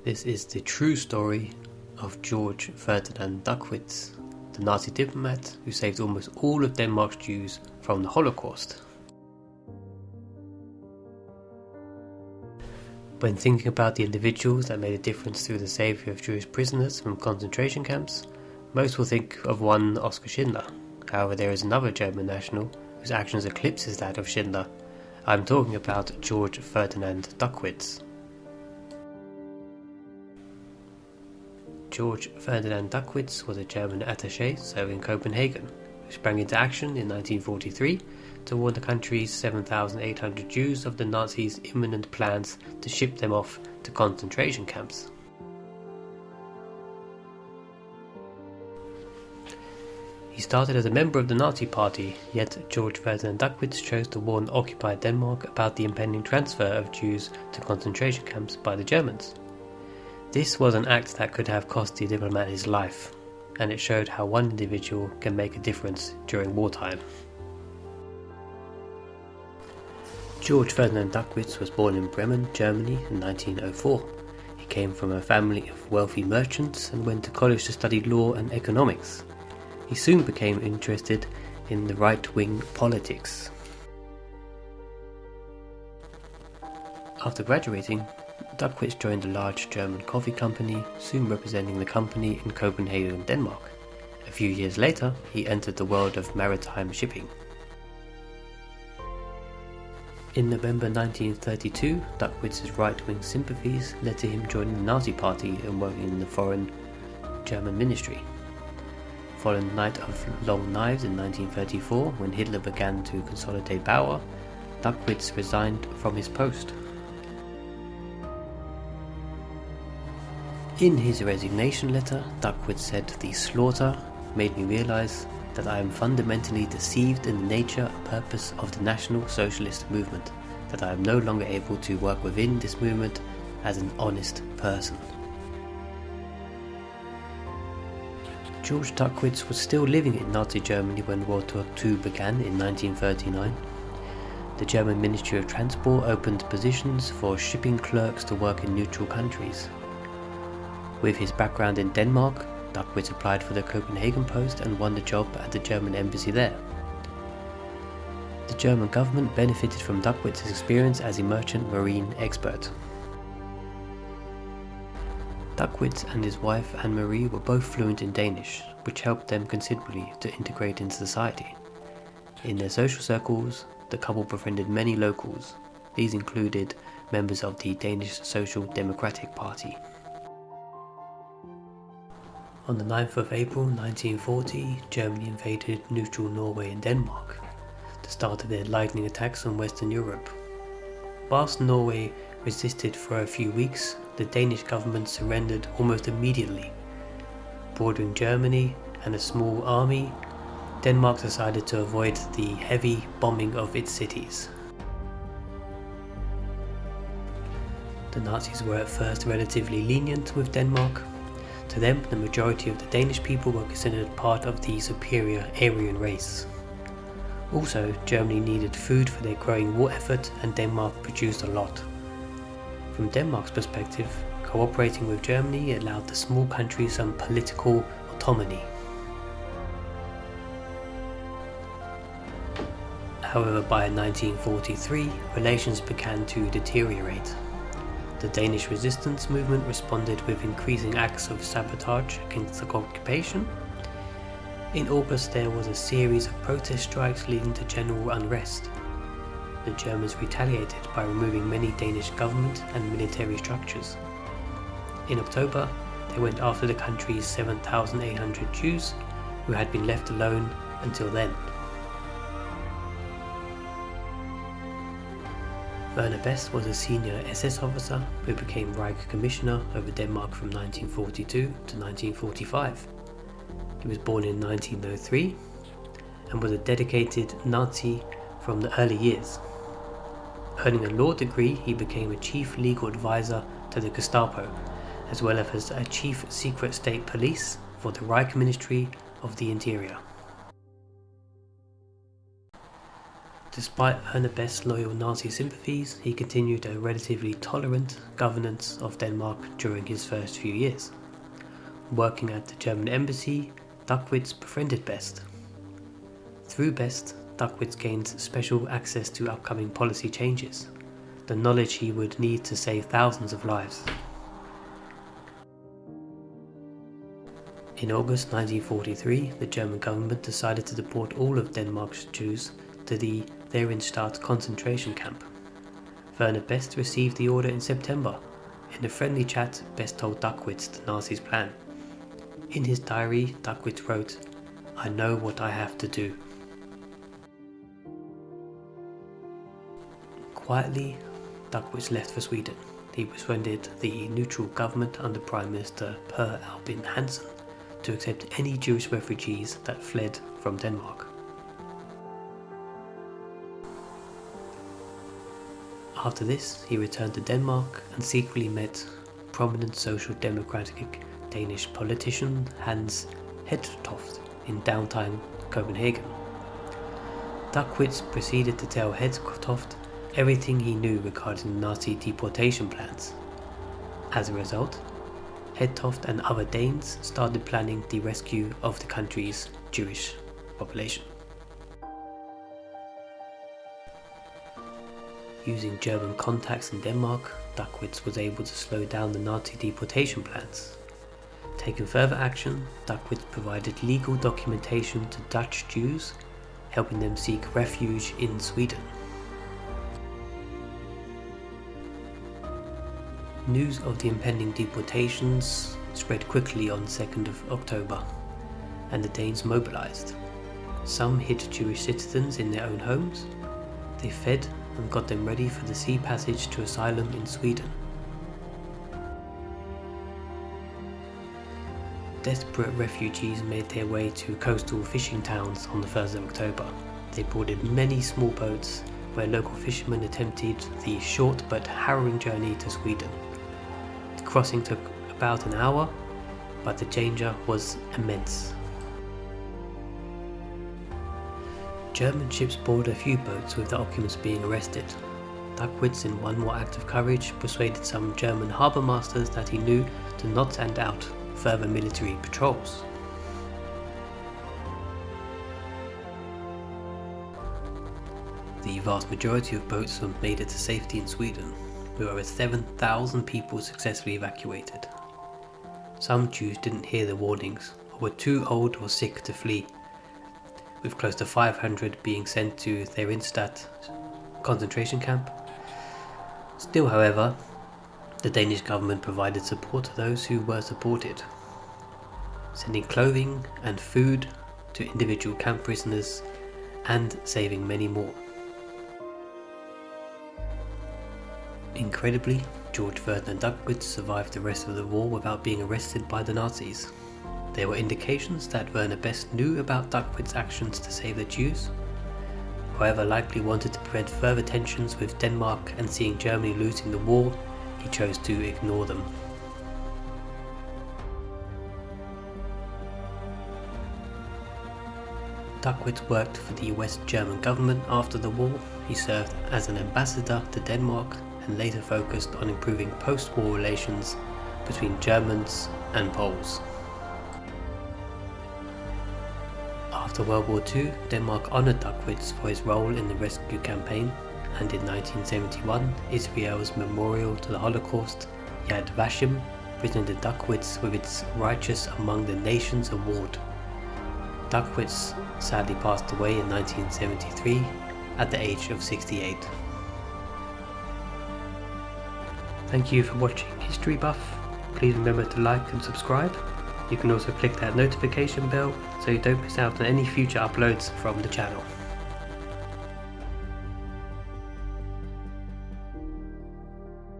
This is the true story of Georg Ferdinand Duckwitz, the Nazi diplomat who saved almost all of Denmark's Jews from the Holocaust. When thinking about the individuals that made a difference through the saviour of Jewish prisoners from concentration camps, most will think of one Oskar Schindler. However, there is another German national whose actions eclipses that of Schindler. I'm talking about Georg Ferdinand Duckwitz. Georg Ferdinand Duckwitz was a German attaché serving in Copenhagen, who sprang into action in 1943 to warn the country's 7,800 Jews of the Nazis' imminent plans to ship them off to concentration camps. He started as a member of the Nazi Party, yet Georg Ferdinand Duckwitz chose to warn occupied Denmark about the impending transfer of Jews to concentration camps by the Germans. This was an act that could have cost the diplomat his life, and it showed how one individual can make a difference during wartime. Georg Ferdinand Duckwitz was born in Bremen, Germany in 1904. He came from a family of wealthy merchants and went to college to study law and economics. He soon became interested in the right-wing politics. After graduating, Duckwitz joined a large German coffee company, soon representing the company in Copenhagen, Denmark. A few years later, he entered the world of maritime shipping. In November 1932, Duckwitz's right-wing sympathies led to him joining the Nazi Party and working in the foreign German ministry. Following the Night of Long Knives in 1934, when Hitler began to consolidate power, Duckwitz resigned from his post. In his resignation letter, Duckwitz said, "The slaughter made me realize that I am fundamentally deceived in the nature and purpose of the National Socialist movement, that I am no longer able to work within this movement as an honest person." Georg Duckwitz was still living in Nazi Germany when World War II began in 1939. The German Ministry of Transport opened positions for shipping clerks to work in neutral countries. With his background in Denmark, Duckwitz applied for the Copenhagen post and won the job at the German embassy there. The German government benefited from Duckwitz's experience as a merchant marine expert. Duckwitz and his wife Anne-Marie were both fluent in Danish, which helped them considerably to integrate into society. In their social circles, the couple befriended many locals. These included members of the Danish Social Democratic Party. On the 9th of April 1940, Germany invaded neutral Norway and Denmark, the start of their lightning attacks on Western Europe. Whilst Norway resisted for a few weeks, the Danish government surrendered almost immediately. Bordering Germany and a small army, Denmark decided to avoid the heavy bombing of its cities. The Nazis were at first relatively lenient with Denmark. To them, the majority of the Danish people were considered part of the superior Aryan race. Also, Germany needed food for their growing war effort, and Denmark produced a lot. From Denmark's perspective, cooperating with Germany allowed the small country some political autonomy. However, by 1943, relations began to deteriorate. The Danish resistance movement responded with increasing acts of sabotage against the occupation. In August, there was a series of protest strikes leading to general unrest. The Germans retaliated by removing many Danish government and military structures. In October, they went after the country's 7,800 Jews who had been left alone until then. Werner Best was a senior SS officer who became Reich Commissioner over Denmark from 1942 to 1945. He was born in 1903 and was a dedicated Nazi from the early years. Earning a law degree, he became a chief legal advisor to the Gestapo, as well as a chief secret state police for the Reich Ministry of the Interior. Despite Werner Best's loyal Nazi sympathies, he continued a relatively tolerant governance of Denmark during his first few years. Working at the German embassy, Duckwitz befriended Best. Through Best, Duckwitz gained special access to upcoming policy changes, the knowledge he would need to save thousands of lives. In August 1943, the German government decided to deport all of Denmark's Jews to the Theresienstadt concentration camp. Werner Best received the order in September. In a friendly chat, Best told Duckwitz the Nazis' plan. In his diary, Duckwitz wrote, "I know what I have to do." Quietly, Duckwitz left for Sweden. He befriended the neutral government under Prime Minister Per Albin Hansson to accept any Jewish refugees that fled from Denmark. After this, he returned to Denmark and secretly met prominent social democratic Danish politician Hans Hedtoft in downtown Copenhagen. Duckwitz proceeded to tell Hedtoft everything he knew regarding Nazi deportation plans. As a result, Hedtoft and other Danes started planning the rescue of the country's Jewish population. Using German contacts in Denmark, Duckwitz was able to slow down the Nazi deportation plans. Taking further action, Duckwitz provided legal documentation to Dutch Jews, helping them seek refuge in Sweden. News of the impending deportations spread quickly on 2nd of October, and the Danes mobilized. Some hid Jewish citizens in their own homes. They fed and got them ready for the sea passage to asylum in Sweden. Desperate refugees made their way to coastal fishing towns on the 1st of October. They boarded many small boats where local fishermen attempted the short but harrowing journey to Sweden. The crossing took about an hour, but the danger was immense. German ships boarded a few boats with the occupants being arrested. Duckwitz, in one more act of courage, persuaded some German harbour masters that he knew to not send out further military patrols. The vast majority of boats made it to safety in Sweden, with over 7,000 people successfully evacuated. Some Jews didn't hear the warnings, or were too old or sick to flee, with close to 500 being sent to Theresienstadt concentration camp. Still, however, the Danish government provided support to those who were supported, sending clothing and food to individual camp prisoners and saving many more. Incredibly, Georg Ferdinand Duckwitz survived the rest of the war without being arrested by the Nazis. There were indications that Werner Best knew about Duckwitz's actions to save the Jews, however likely wanted to prevent further tensions with Denmark, and seeing Germany losing the war, he chose to ignore them. Duckwitz worked for the West German government after the war. He served as an ambassador to Denmark and later focused on improving post-war relations between Germans and Poles. After World War II, Denmark honoured Duckwitz for his role in the rescue campaign, and in 1971, Israel's Memorial to the Holocaust, Yad Vashem, presented Duckwitz with its Righteous Among the Nations award. Duckwitz sadly passed away in 1973 at the age of 68. Thank you for watching History Buff. Please remember to like and subscribe. You can also click that notification bell so you don't miss out on any future uploads from the channel.